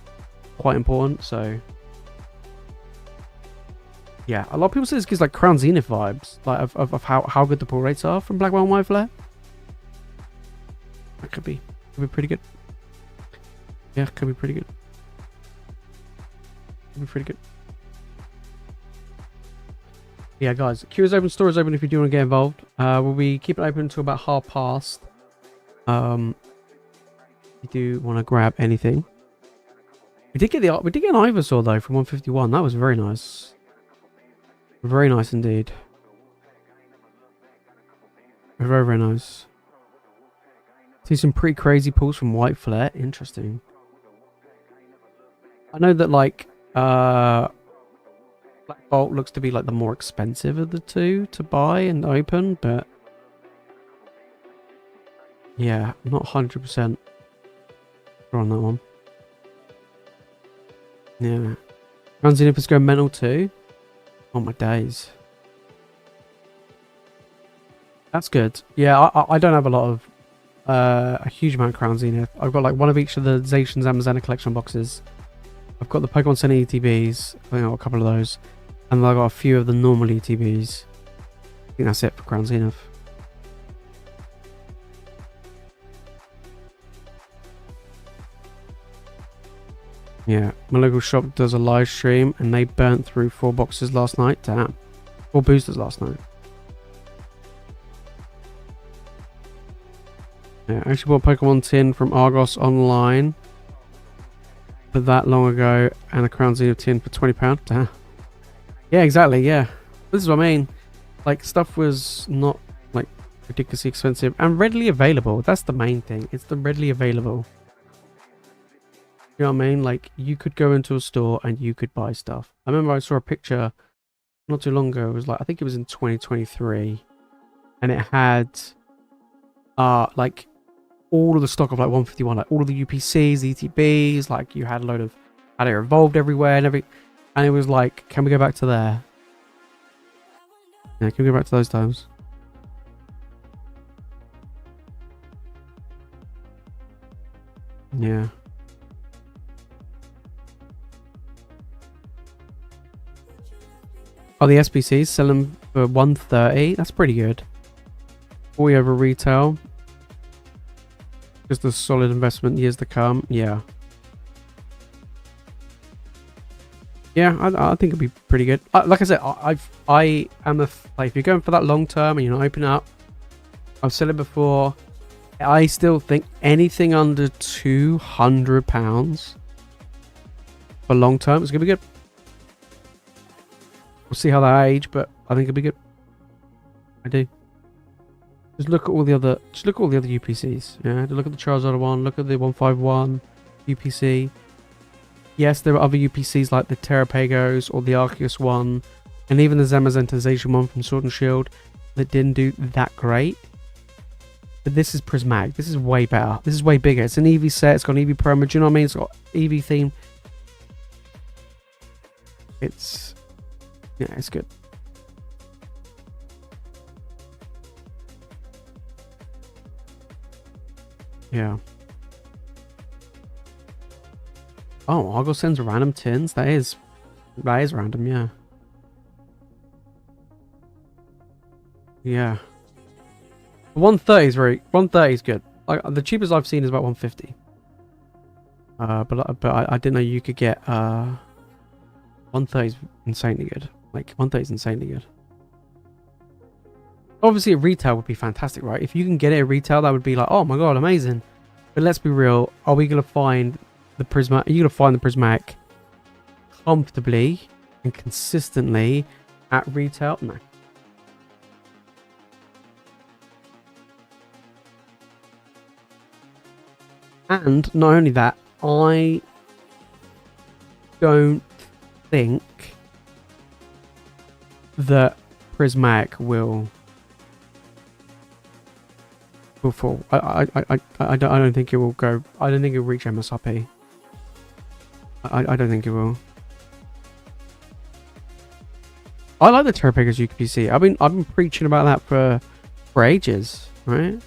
quite important, so... Yeah, a lot of people say this gives, like, Crown Zenith vibes, like, of how good the pull rates are from Black Belt and White Flare. That could be pretty good. Yeah, could be pretty good. Could be pretty good. Yeah, guys, queue is open, store is open if you do want to get involved. We'll be keeping it open until about past. If you do want to grab anything. We did get an Ivysaur though from 151. That was very nice. Very nice indeed. Very, very nice. See some pretty crazy pulls from White Flare. Interesting. I know that like Black Bolt looks to be like the more expensive of the two to buy and open, but yeah, I'm not 100% sure on that one. Yeah. Ground Xenophus go mental too. Oh my days. That's good. Yeah, I don't have a lot of a huge amount of Crown Zenith. I've got like one of each of the Zacian's Amazon collection boxes. I've got the Pokemon Center ETBs. I think I've got a couple of those. And I've got a few of the normal ETBs. I think that's it for Crown Zenith. Yeah, my local shop does a live stream and they burnt through 4 boxes last night. Damn. 4 boosters last night. Yeah, I actually bought a Pokemon tin from Argos online but that long ago and a Crown Zenith tin for £20. Damn. Yeah, exactly, yeah. This is what I mean. Like, stuff was not like ridiculously expensive and readily available. That's the main thing. It's the readily available. You know what I mean? Like, you could go into a store and you could buy stuff. I remember I saw a picture not too long ago. It was like, I think it was in 2023. And it had, like, all of the stock of, like, 151. Like, all of the UPCs, ETBs. Like, you had a load of, had it evolved everywhere and everything. And it was like, can we go back to there? Yeah, can we go back to those times? Yeah. Oh, the SBCs sell them for $130. That's pretty good. 40 over retail. Just a solid investment years to come. Yeah. Yeah, I think it'd be pretty good. Like I said, I am a like, if you're going for that long term and you're not opening up, I've said it before. I still think anything under £200 for long term is gonna be good. We'll see how they age, but I think it'll be good. I do. Just look at all the other. Just look at all the other UPCs. Yeah, look at the Charizard one. Look at the 151 UPC. Yes, there are other UPCs like the Terrapagos or the Arceus one, and even the Zamazenta one from Sword and Shield that didn't do that great. But this is Prismatic. This is way better. This is way bigger. It's an EV set. It's got an EV promo. Do you know what I mean? It's got EV theme. It's... yeah, it's good. Yeah. Oh, Argo sends random tins? That is random, yeah. Yeah. 130 is 130 is good. Like, the cheapest I've seen is about 150. But I didn't know you could get 130 is insanely good. Like 130 is insanely good. Obviously, at retail would be fantastic, right? If you can get it at retail, that would be like, oh my god, amazing. But let's be real. Are we gonna find the Prismatic? Are you gonna find the Prismatic comfortably and consistently at retail? No. And not only that, I don't think that Prismatic will fall. I don't think it will go. I don't think it will reach MSRP. I don't think it will. I like the Terrapagos UPC. I've been preaching about that for ages, right? You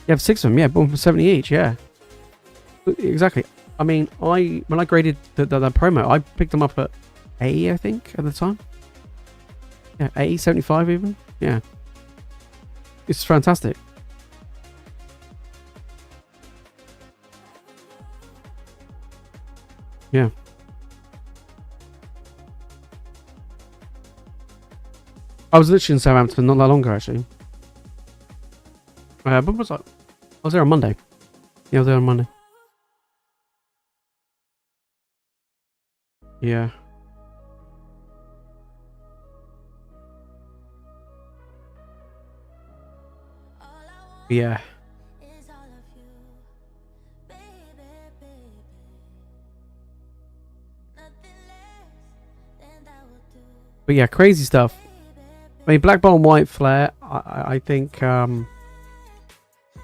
have 6 of them, yeah, bought them for 70 each, yeah. Exactly. I mean, when I graded the promo, I picked them up at 80, I think, at the time. Yeah, 80, 75 even. Yeah. It's fantastic. Yeah. I was literally in Southampton not that long ago, actually. But was I was there on Monday. Yeah, I was there on Monday. Yeah. Yeah. But yeah, crazy stuff. I mean, Black Ball and White Flare, I think, I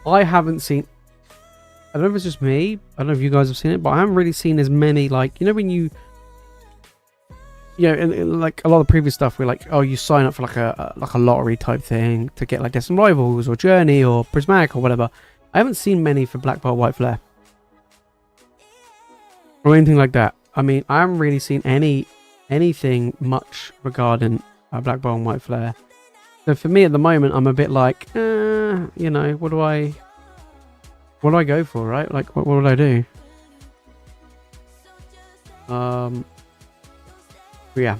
haven't seen, I don't know if it's just me, I don't know if you guys have seen it, but I haven't really seen as many, like, you know when you you know, in like a lot of previous stuff, we're like, oh, you sign up for like a lottery type thing to get like Destined Rivals or Journey or Prismatic or whatever. I haven't seen many for Black Belt White Flare or anything like that. I mean, I haven't really seen anything much regarding Black Belt and White Flare. So for me at the moment, I'm a bit like, you know, what do I go for, right? Like, what would I do? Yeah,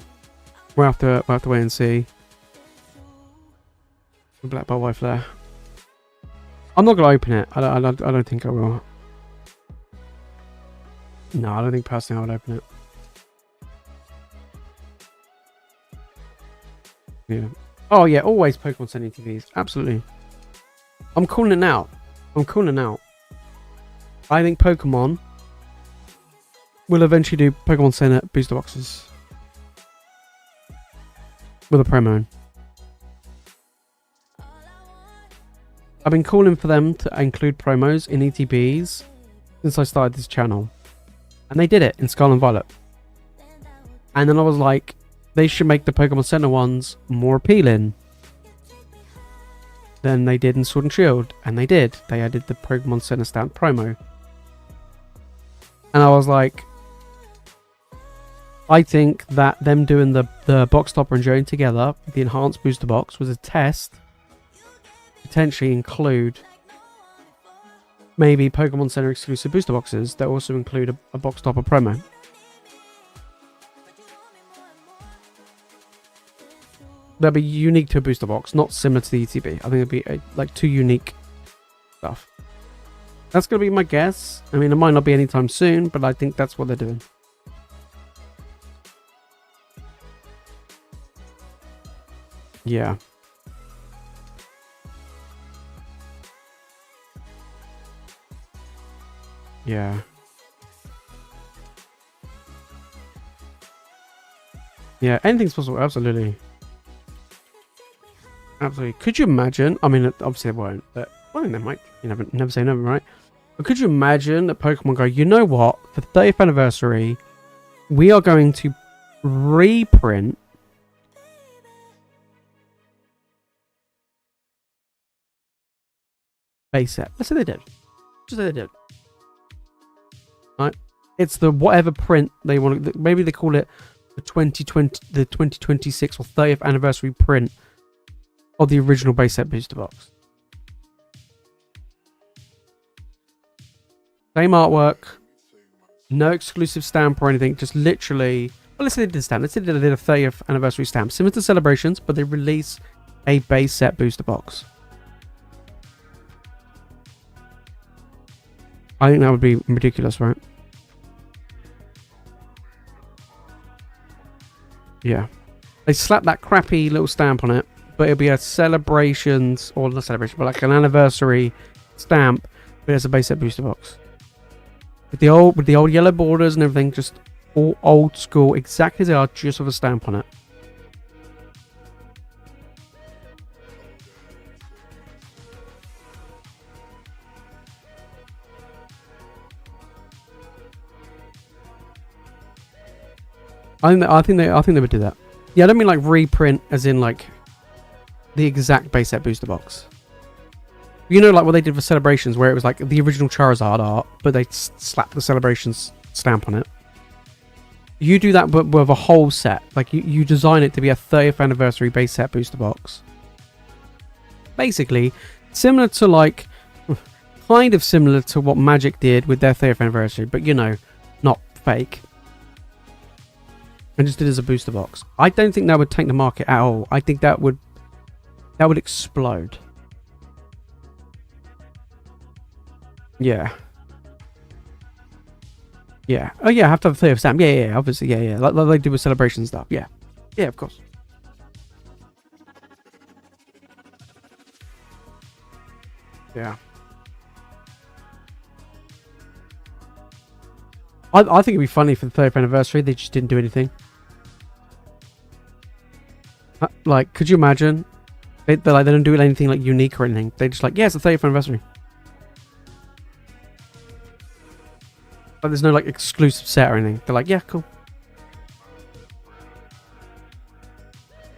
we'll have to wait and see. Black Belt White Flare. I'm not gonna open it. I don't think I will. No, I don't think personally I would open it. Yeah. Oh yeah, always Pokemon sending TVs. Absolutely. I'm calling it now. I think Pokemon will eventually do Pokemon Center booster boxes with a promo in. I've been calling for them to include promos in ETBs since I started this channel. And they did it in Scarlet and Violet. And then I was like, they should make the Pokemon Center ones more appealing than they did in Sword and Shield. And they did. They added the Pokemon Center stamp promo. And I was like, I think that them doing the box topper and Joan together, the enhanced booster box, was a test. Potentially include maybe Pokemon Center exclusive booster boxes that also include a box topper promo. That'd be unique to a booster box, not similar to the ETB. I think it'd be like two unique stuff. That's gonna be my guess. I mean, it might not be anytime soon, but I think that's what they're doing. Yeah. Yeah. Yeah, anything's possible, absolutely. Absolutely. Could you imagine? I mean, obviously they won't, but I think they might. You never say never, right? But could you imagine that Pokemon go, you know what? For the 30th anniversary, we are going to reprint base set. Let's say they did. Just say they did. Right? It's the whatever print they want. Maybe they call it the 2026 or 30th anniversary print of the original base set booster box. Same artwork, no exclusive stamp or anything. Just literally. Well, let's say they did a stamp. Let's say they did a 30th anniversary stamp, similar to Celebrations, but they release a base set booster box. I think that would be ridiculous, right? Yeah. They slap that crappy little stamp on it, but it'll be a Celebrations, or not Celebration, but like an anniversary stamp, but it's a base set booster box. With the old yellow borders and everything, just all old school, exactly as they are, just with a stamp on it. I think they would do that. Yeah, I don't mean like reprint as in like the exact base set booster box. You know, like what they did for Celebrations, where it was like the original Charizard art, but they slapped the Celebrations stamp on it. You do that, but with a whole set. Like you design it to be a 30th anniversary base set booster box. Basically, similar to like, kind of similar to what Magic did with their 30th anniversary, but you know, not fake. And just did as a booster box. I don't think that would tank the market at all. I think that would explode. Yeah. Yeah. Oh yeah, I have to have a 30th stamp. Yeah, obviously, yeah. Like they do with Celebration stuff. Yeah. Yeah, of course. Yeah. I think it'd be funny for the 30th anniversary. They just didn't do anything. Like, could you imagine? They don't do anything like unique or anything. They just like, yeah, it's the 30th anniversary. But there's no like exclusive set or anything. They're like, yeah, cool.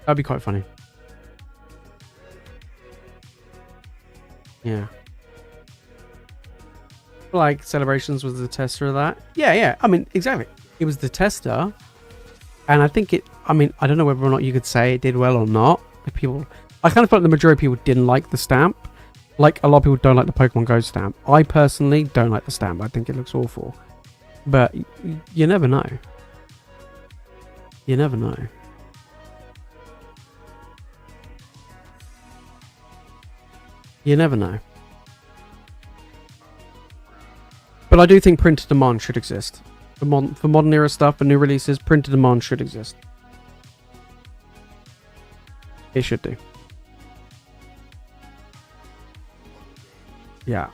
That'd be quite funny. Yeah. Like, Celebrations was the tester of that. Yeah. I mean, exactly. It was the tester. And I think I mean, I don't know whether or not you could say it did well or not. Like, I kind of felt the majority of people didn't like the stamp. Like, a lot of people don't like the Pokemon Go stamp. I personally don't like the stamp. I think it looks awful. But you never know. You never know. You never know. But I do think printed demand should exist. For modern era stuff, for new releases, printed demand should exist. It should do. Yeah.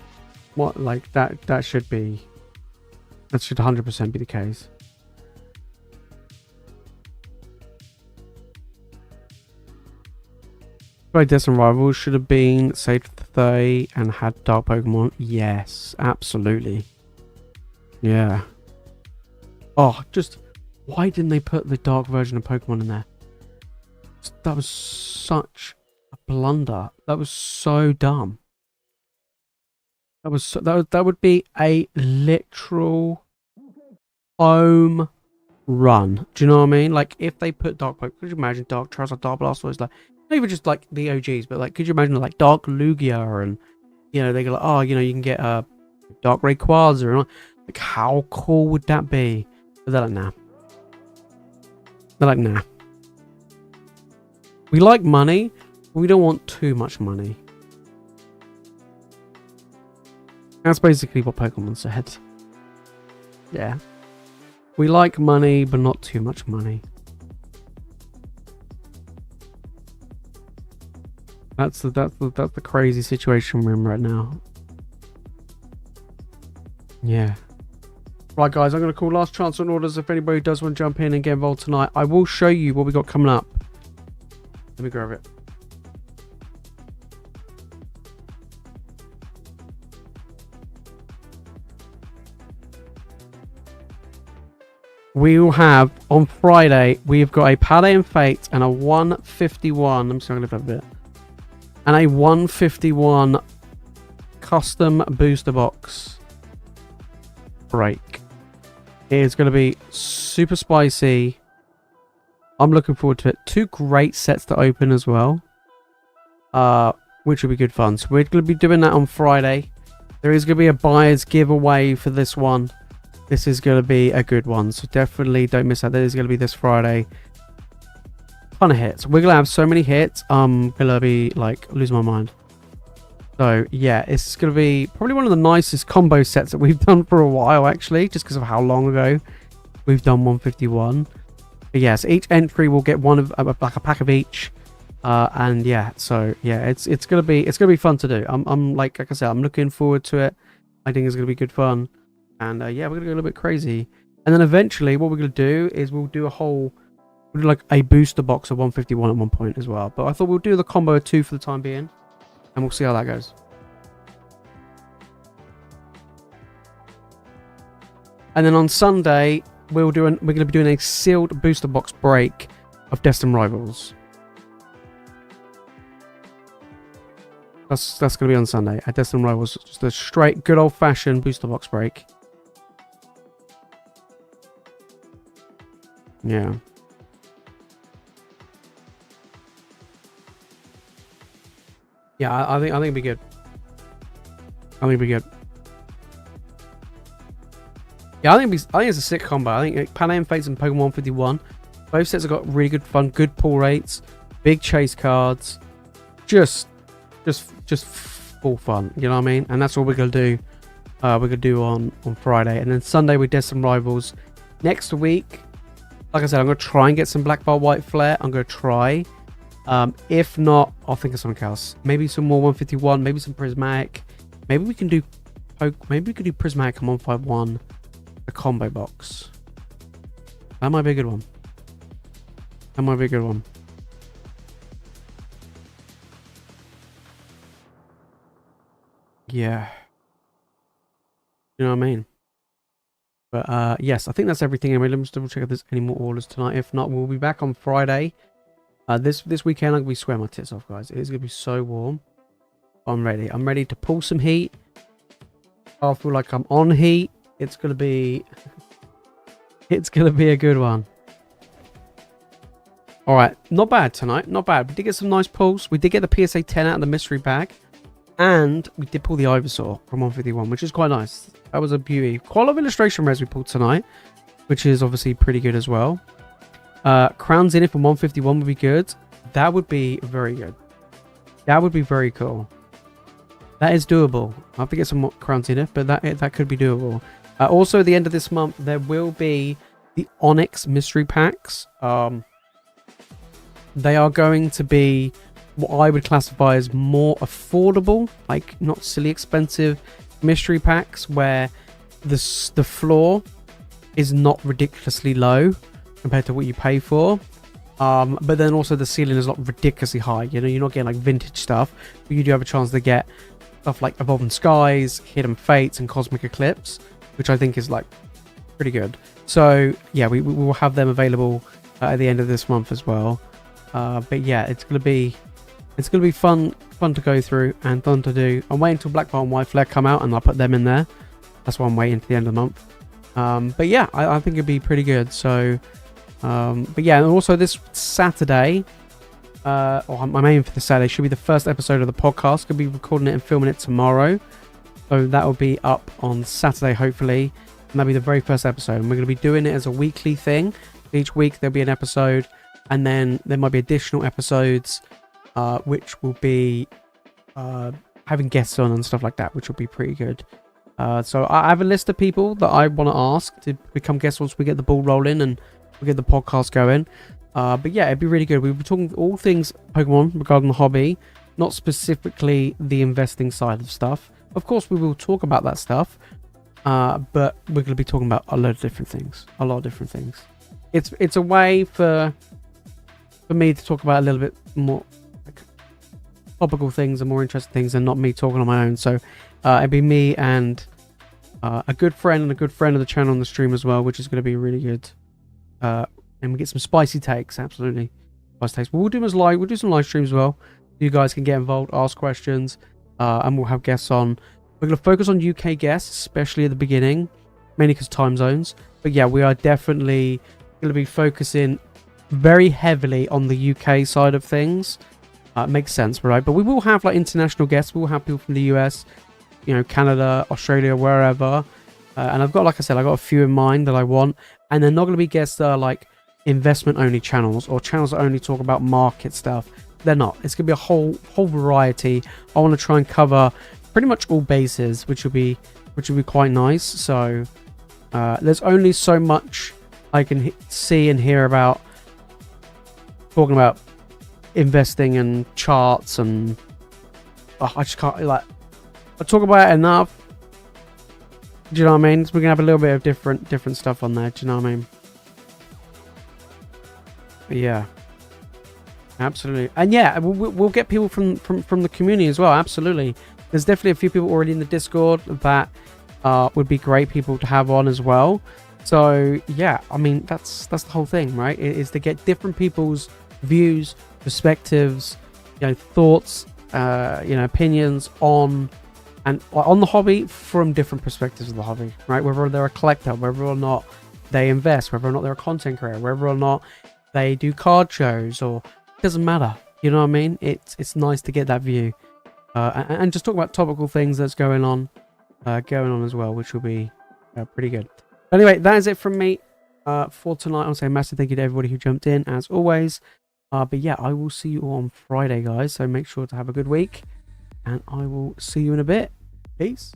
What, like, that should be... That should 100% be the case. Right, Destined Rivals should have been saved for 30 and had Dark Pokemon. Yes, absolutely. Yeah. Oh, just... Why didn't they put the Dark version of Pokemon in there? That was such a blunder. That was so dumb. That would be a literal home run. Do you know what I mean? Like, if they put Dark Pokemon... Could you imagine Dark Charizard, Dark Blastoise, like... Not even just like the OGs, but like, could you imagine like Dark Lugia and, you know, they go like, oh, you know, you can get a Dark Rayquaza and like, how cool would that be? But they're like, nah. They're like, nah. We like money, but we don't want too much money. That's basically what Pokemon said. Yeah. We like money, but not too much money. That's the crazy situation we're in right now. Yeah. Right, guys, I'm going to call last chance on orders. If anybody does want to jump in and get involved tonight, I will show you what we got coming up. Let me grab it. We will have, on Friday, we've got a Paladin Fate and a 151. Let me see if I can lift up a bit. And a 151 custom booster box break. It is going to be super spicy. I'm looking forward to it. 2 great sets to open as well, which will be good fun. So we're going to be doing that on Friday. There is going to be a buyer's giveaway for this one. This is going to be a good one, so definitely don't miss out. That is going to be this Friday. Ton of hits. We're going to have so many hits. I'm going to be like losing my mind. So yeah, it's going to be probably one of the nicest combo sets that we've done for a while, actually, just because of how long ago we've done 151. But yeah, so each entry will get one of like a pack of each. And yeah, so yeah, it's going to be fun to do. I'm like I said, I'm looking forward to it. I think it's going to be good fun. And yeah, we're going to go a little bit crazy. And then eventually what we're going to do is we'll do like a booster box of 151 at one point as well. But I thought we'll do the combo of 2 for the time being. And we'll see how that goes. And then on Sunday, we're going to be doing a sealed booster box break of Destined Rivals. That's going to be on Sunday at Destined Rivals. Just a straight, good old-fashioned booster box break. Yeah. Yeah, I think it'll be good. I think it'll be good. Yeah, I think it's a sick combo. I think Paladin Fates and Pokemon 151. Both sets have got really good fun, good pull rates, big chase cards. Just full fun. You know what I mean? And that's what we're gonna do. We're gonna do on Friday, and then Sunday with Destined Rivals. Next week, like I said, I'm gonna try and get some Black Ball White Flare. I'm gonna try. If not, I'll think of something else. Maybe some more 151. Maybe some Prismatic. Maybe we can do Prismatic and 151. A combo box. That might be a good one. That might be a good one. Yeah. You know what I mean? But yes, I think that's everything anyway. Let me just double check if there's any more orders tonight. If not, we'll be back on Friday. This weekend I'm gonna be sweating my tits off, guys. It is gonna be so warm. I'm ready. I'm ready to pull some heat. I feel like I'm on heat. It's gonna be a good one. All right, not bad tonight. Not bad. We did get some nice pulls. We did get the PSA 10 out of the mystery bag, and we did pull the Ivysaur from 151, which is quite nice. That was a beauty. Quite a lot of illustration rares we pulled tonight, which is obviously pretty good as well. Crowns in it from 151 would be good. That would be very good. That would be very cool. That is doable. I have to get some more crowns in it, but that could be doable. Also, at the end of this month, there will be the Onyx mystery packs. They are going to be what I would classify as more affordable, like not silly expensive mystery packs, where the floor is not ridiculously low compared to what you pay for. But then also the ceiling is not ridiculously high. You know, you're not getting like vintage stuff, but you do have a chance to get stuff like Evolving Skies, Hidden Fates, and Cosmic Eclipse, which I think is like pretty good. So yeah, we will have them available at the end of this month as well. But yeah, it's gonna be fun to go through and fun to do. I'm waiting until Black Belt and White Flare come out, and I'll put them in there. That's why I'm waiting to the end of the month. But yeah, I think it'd be pretty good. So, but yeah, and also this Saturday, I'm aiming for the Saturday. Should be the first episode of the podcast. Gonna be recording it and filming it tomorrow. So that will be up on Saturday, hopefully. And that'll be the very first episode. And we're going to be doing it as a weekly thing. Each week there'll be an episode. And then there might be additional episodes, which will be having guests on and stuff like that, which will be pretty good. So I have a list of people that I want to ask to become guests once we get the ball rolling and we get the podcast going. But yeah, it'd be really good. We'll be talking all things Pokemon regarding the hobby, not specifically the investing side of stuff. Of course, we will talk about that stuff, but we're going to be talking about a lot of different things. It's a way for me to talk about a little bit more like topical things and more interesting things, and not me talking on my own. So it'd be me and a good friend of the channel on the stream as well, which is going to be really good. And we get some spicy takes, absolutely spicy takes. But we'll do some live streams as well. You guys can get involved, ask questions. And we'll have guests on. We're going to focus on UK guests, especially at the beginning, mainly because time zones. But yeah, we are definitely going to be focusing very heavily on the UK side of things. Makes sense, right? But we will have like international guests. We'll have people from the US, you know, Canada, Australia, wherever. And I've got, like I said, I got a few in mind that I want. And they're not going to be guests that are like investment-only channels or channels that only talk about market stuff. They're not. It's going to be a whole variety. I want to try and cover pretty much all bases, which will be quite nice. So there's only so much I can see and hear about talking about investing and charts, and I just can't, like, I talk about it enough. Do you know what I mean? So we're gonna have a little bit of different stuff on there. Do you know what I mean? But yeah. Absolutely. And yeah, we'll get people from the community as well. Absolutely. There's definitely a few people already in the Discord that would be great people to have on as well. So yeah, I mean, that's the whole thing, right? It is to get different people's views, perspectives, you know, thoughts, you know, opinions on the hobby from different perspectives of the hobby, right? Whether they're a collector, whether or not they invest, whether or not they're a content creator, whether or not they do card shows, or doesn't matter, you know what I mean? It's nice to get that view, and just talk about topical things that's going on as well, which will be pretty good. Anyway, that is it from me for tonight. I'll say a massive thank you to everybody who jumped in as always. But yeah, I will see you all on Friday, guys. So make sure to have a good week, and I will see you in a bit. Peace.